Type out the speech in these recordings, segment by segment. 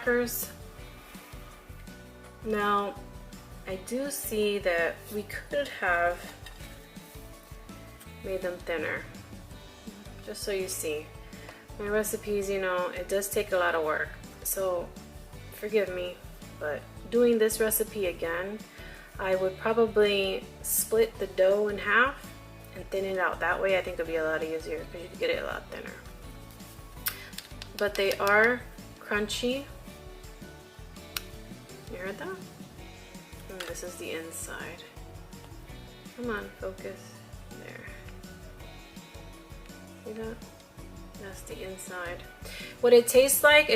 crackers. Now, I do see that we could have made them thinner. Just so you see. My recipes, you know, it does take a lot of work. So, forgive me, but doing this recipe again, I would probably split the dough in half and thin it out. That way I think it'll be a lot easier because you can get it a lot thinner. But they are crunchy. You heard that? And this is the inside. Come on, focus. There. See that? That's the inside. What it tastes like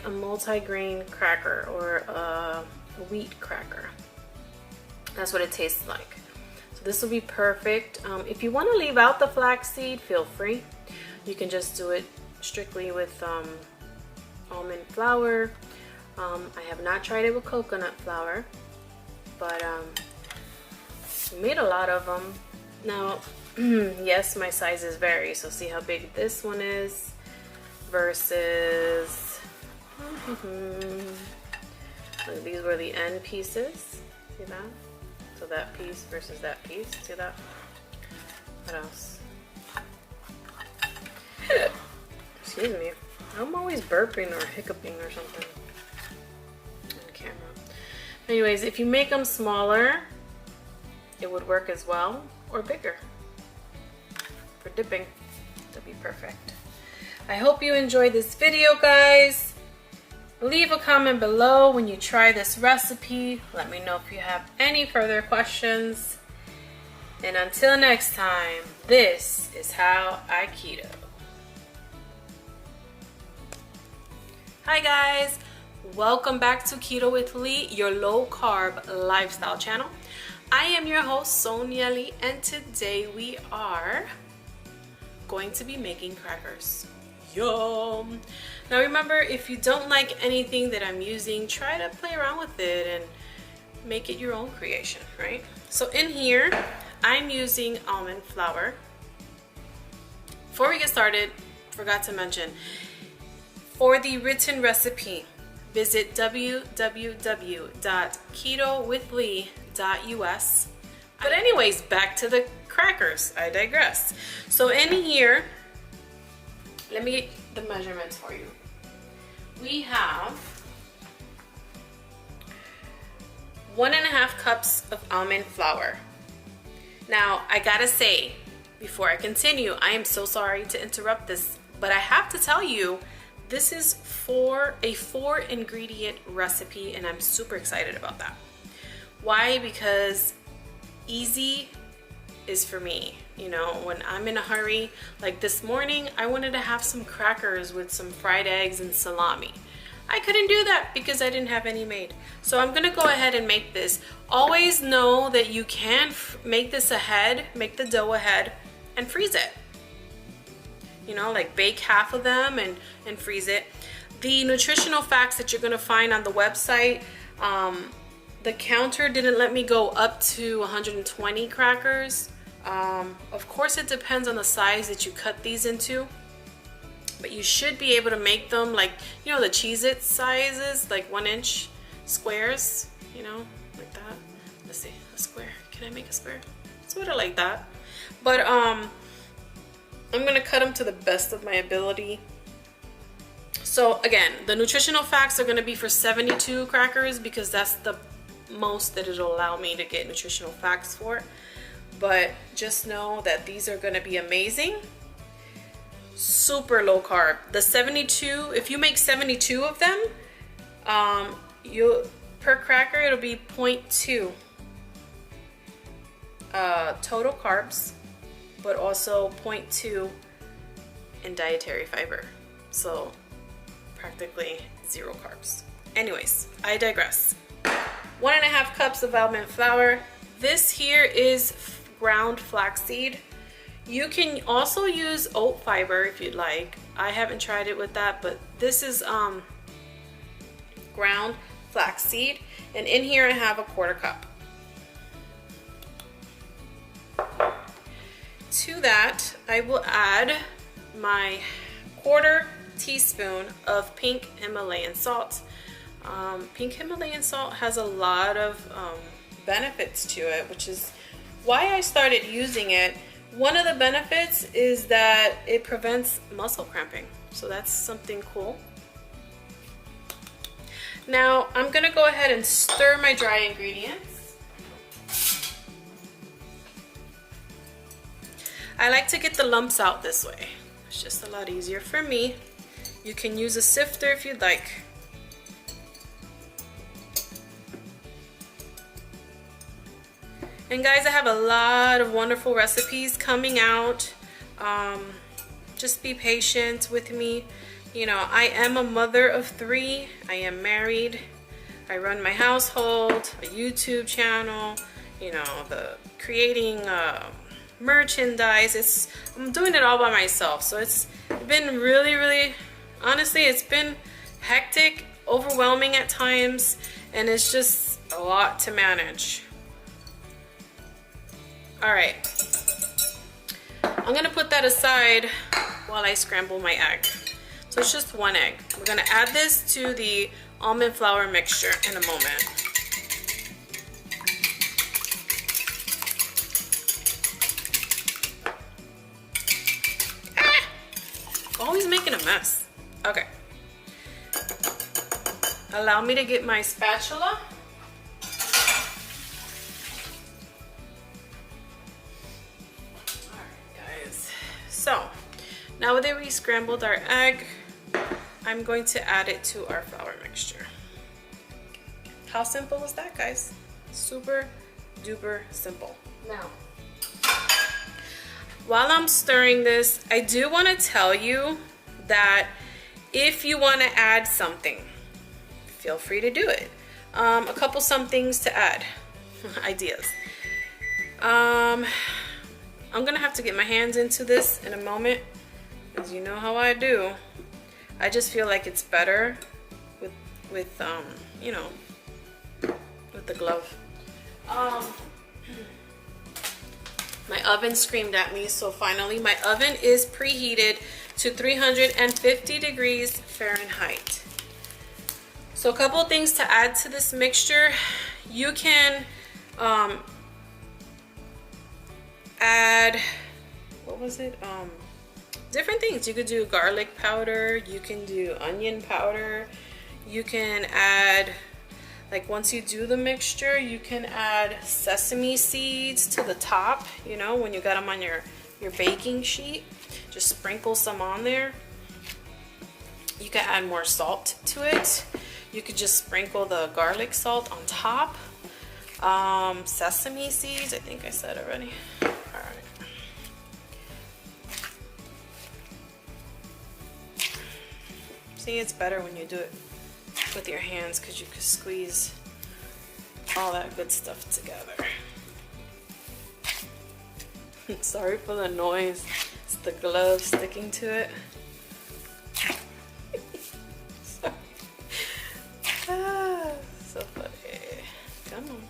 a multi-grain cracker or a wheat cracker. That's what it tastes like. So this will be perfect. If you want to leave out the flaxseed, feel free. You can just do it strictly with almond flour. I have not tried it with coconut flour, but we made a lot of them. Now, yes, my sizes vary, so see how big this one is versus like these were the end pieces. See that? So that piece versus that piece. See that? What else? Excuse me. I'm always burping or hiccuping or something on camera. Anyways, if you make them smaller, it would work as well, or bigger. For dipping, that'd be perfect. I hope you enjoyed this video, guys. Leave a comment below when you try this recipe. Let me know if you have any further questions. And until next time, this is how I keto. Hi guys, welcome back to Keto with Lee, your low carb lifestyle channel. I am your host, Sonia Lee, and today we are going to be making crackers. Yum! Now remember, if you don't like anything that I'm using, try to play around with it and make it your own creation, right? So in here, I'm using almond flour. Before we get started, forgot to mention, for the written recipe, visit www.ketowithlee.us. But anyways, back to the crackers. I digress. So in here, let me get the measurements for you. We have 1.5 cups of almond flour. Now, I gotta say, before I continue, I am so sorry to interrupt this, but I have to tell you, this is for a 4-ingredient recipe, and I'm super excited about that. Why? Because easy is for me. You know, when I'm in a hurry, like this morning, I wanted to have some crackers with some fried eggs and salami. I couldn't do that because I didn't have any made. So I'm gonna go ahead and make this. Always know that you can make this ahead, make the dough ahead, and freeze it. You know, like bake half of them and freeze it. The nutritional facts that you're gonna find on the website, the counter didn't let me go up to 120 crackers. Of course, it depends on the size that you cut these into, but you should be able to make them like, you know, the Cheez-It sizes, like 1-inch squares, you know, like that. Let's see, a square. Can I make a square? Sort of like that. But I'm gonna cut them to the best of my ability. So again, the nutritional facts are gonna be for 72 crackers because that's the most that it'll allow me to get nutritional facts for. But just know that these are gonna be amazing. Super low carb. The 72, if you make 72 of them, per cracker it'll be 0.2 total carbs, but also 0.2 in dietary fiber. So practically 0 carbs. Anyways, I digress. 1.5 cups of almond flour. This here is ground flaxseed. You can also use oat fiber if you'd like. I haven't tried it with that, but this is ground flaxseed. And in here I have a 1/4 cup. To that, I will add my 1/4 teaspoon of pink Himalayan salt. Pink Himalayan salt has a lot of benefits to it, which is why I started using it. One of the benefits is that it prevents muscle cramping, so that's something cool. Now I'm gonna go ahead and stir my dry ingredients. I like to get the lumps out this way. It's just a lot easier for me. You can use a sifter if you'd like. And guys, I have a lot of wonderful recipes coming out. Just be patient with me. You know, I am a mother of 3. I am married. I run my household, a YouTube channel, you know, the creating merchandise. I'm doing it all by myself. So it's been really, honestly, it's been hectic, overwhelming at times, and it's just a lot to manage. All right, I'm gonna put that aside while I scramble my egg. So it's just 1 egg. We're gonna add this to the almond flour mixture in a moment. Always making a mess. Okay. Allow me to get my spatula. So now that we scrambled our egg, I'm going to add it to our flour mixture. How simple is that, guys? Super duper simple. Now, while I'm stirring this, I do want to tell you that if you want to add something, feel free to do it. A couple some things to add, ideas. I'm gonna have to get my hands into this in a moment, because you know how I do. I just feel like it's better with you know, with the glove. My oven screamed at me, so finally my oven is preheated to 350 degrees Fahrenheit. So a couple things to add to this mixture. You can add, what was it, different things. You could do garlic powder, you can do onion powder, you can add, like once you do the mixture, you can add sesame seeds to the top, you know, when you got them on your baking sheet. Just sprinkle some on there. You can add more salt to it. You could just sprinkle the garlic salt on top. Sesame seeds, I think I said already. See, it's better when you do it with your hands because you can squeeze all that good stuff together. Sorry for the noise. It's the glove sticking to it. So funny. Come on.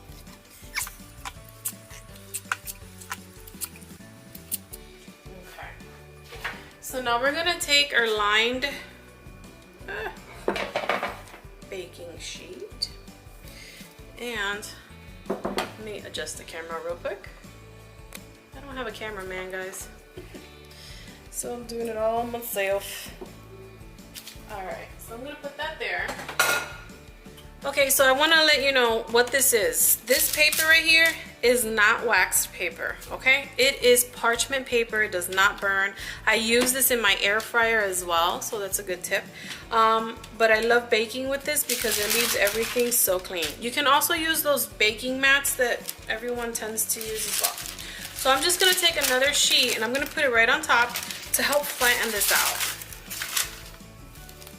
Okay. So now we're gonna take our lined baking sheet, and let me adjust the camera real quick. I don't have a cameraman, guys, so I'm doing it all myself. All right, so I'm gonna put that there. Okay, so I want to let you know what this is. This paper right here is not waxed paper, okay? It is parchment paper. It does not burn. I use this in my air fryer as well, so that's a good tip. But I love baking with this because it leaves everything so clean. You can also use those baking mats that everyone tends to use as well. So I'm just going to take another sheet and I'm going to put it right on top to help flatten this out.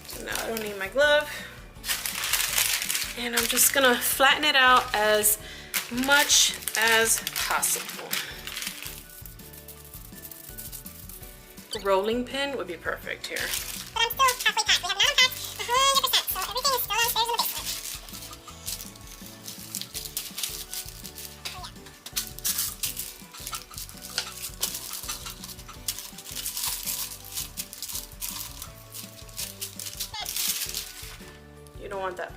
So now I don't need my glove. And I'm just gonna flatten it out as much as possible. A rolling pin would be perfect here. But I'm still halfway packed. We have not unpacked 100%, so everything is still downstairs in the basement. You don't want that.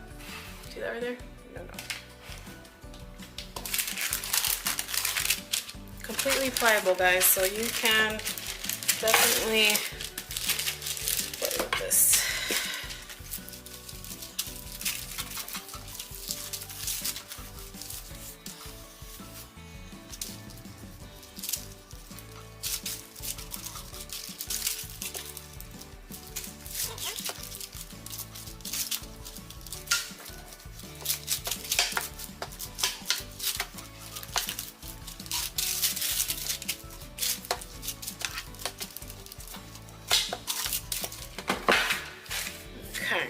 that right there? No. Completely pliable, guys, so you can definitely play with this. Okay.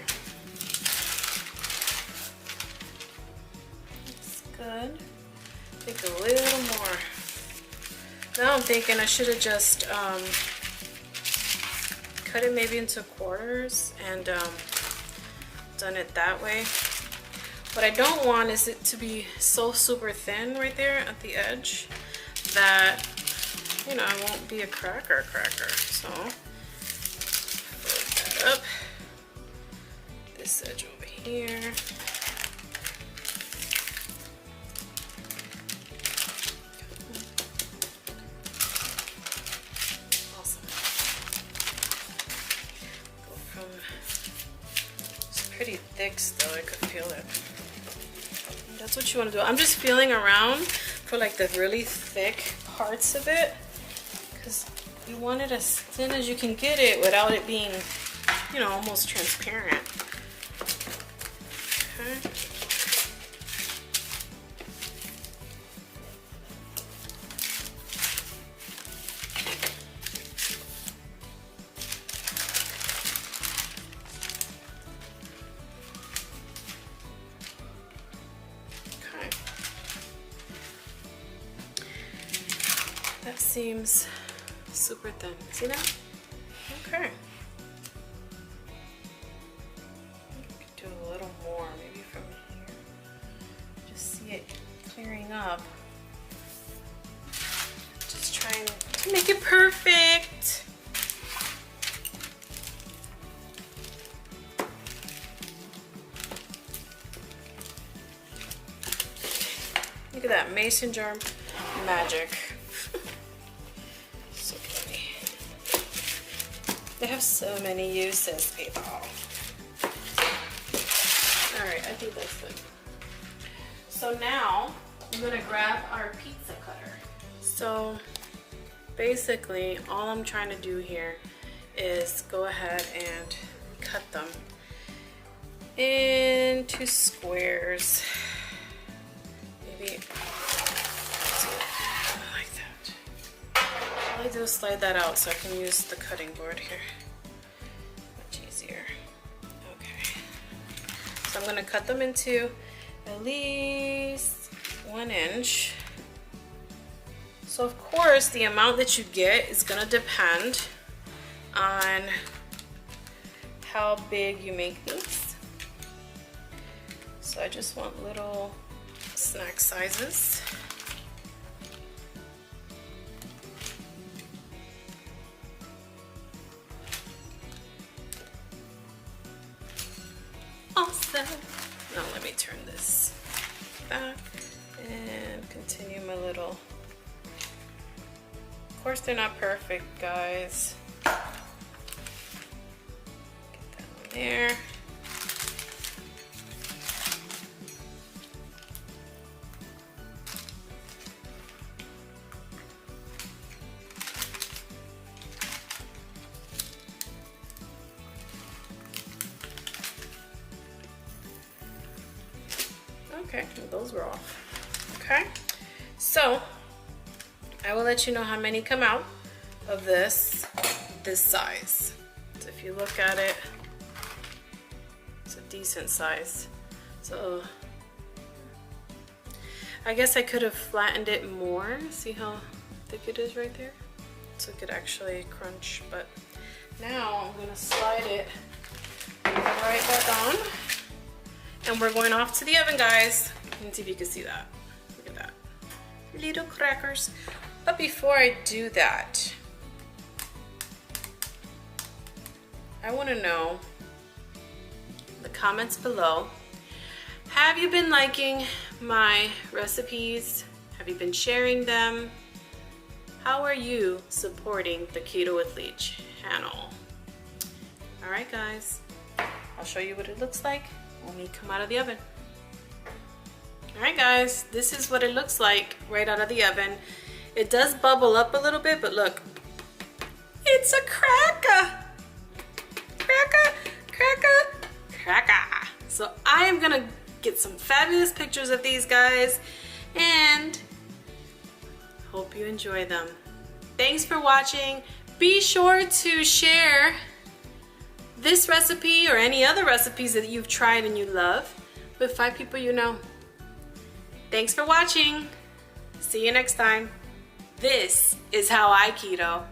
That's good. I think a little more. Now I'm thinking I should have just cut it maybe into quarters and done it that way. What I don't want is it to be so super thin right there at the edge that, you know, it won't be a cracker. So, fold that up. This edge over here. Awesome. Go from, it's pretty thick still, I could feel it. And that's what you want to do. I'm just feeling around for like the really thick parts of it, because you want it as thin as you can get it without it being, you know, almost transparent. Okay. Okay. That seems super thin. See that? Okay. Do a little more, maybe from here. Just see it clearing up. Just trying to make it perfect. Look at that mason jar magic. So funny. They have so many uses, people. Alright, I think that's good. So now I'm gonna grab our pizza cutter. So basically all I'm trying to do here is go ahead and cut them into squares. Maybe like that. All I do is slide that out so I can use the cutting board here. Much easier. Okay. So I'm gonna cut them into at least 1 inch. So of course the amount that you get is gonna depend on how big you make these. So I just want little snack sizes. Awesome. Now let me turn this back and continue my little. Of course they're not perfect, guys. Get that on there. Okay, well, those were off. Okay, so I will let you know how many come out of this size. So if you look at it, it's a decent size. So I guess I could have flattened it more. See how thick it is right there? So it could actually crunch, but now I'm gonna slide it right back on. And we're going off to the oven, guys. Let's see if you can see that. Look at that. Little crackers. But before I do that, I want to know in the comments below Have you been liking my recipes? Have you been sharing them? How are you supporting the Keto with Lee channel? All right, guys, I'll show you what it looks like when we come out of the oven. All right, guys, this is what it looks like right out of the oven. It does bubble up a little bit, but look, it's a cracker. Cracker, cracker, cracker. So I am gonna get some fabulous pictures of these guys and hope you enjoy them. Thanks for watching. Be sure to share this recipe or any other recipes that you've tried and you love with 5 people you know. Thanks for watching. See you next time. This is how I keto.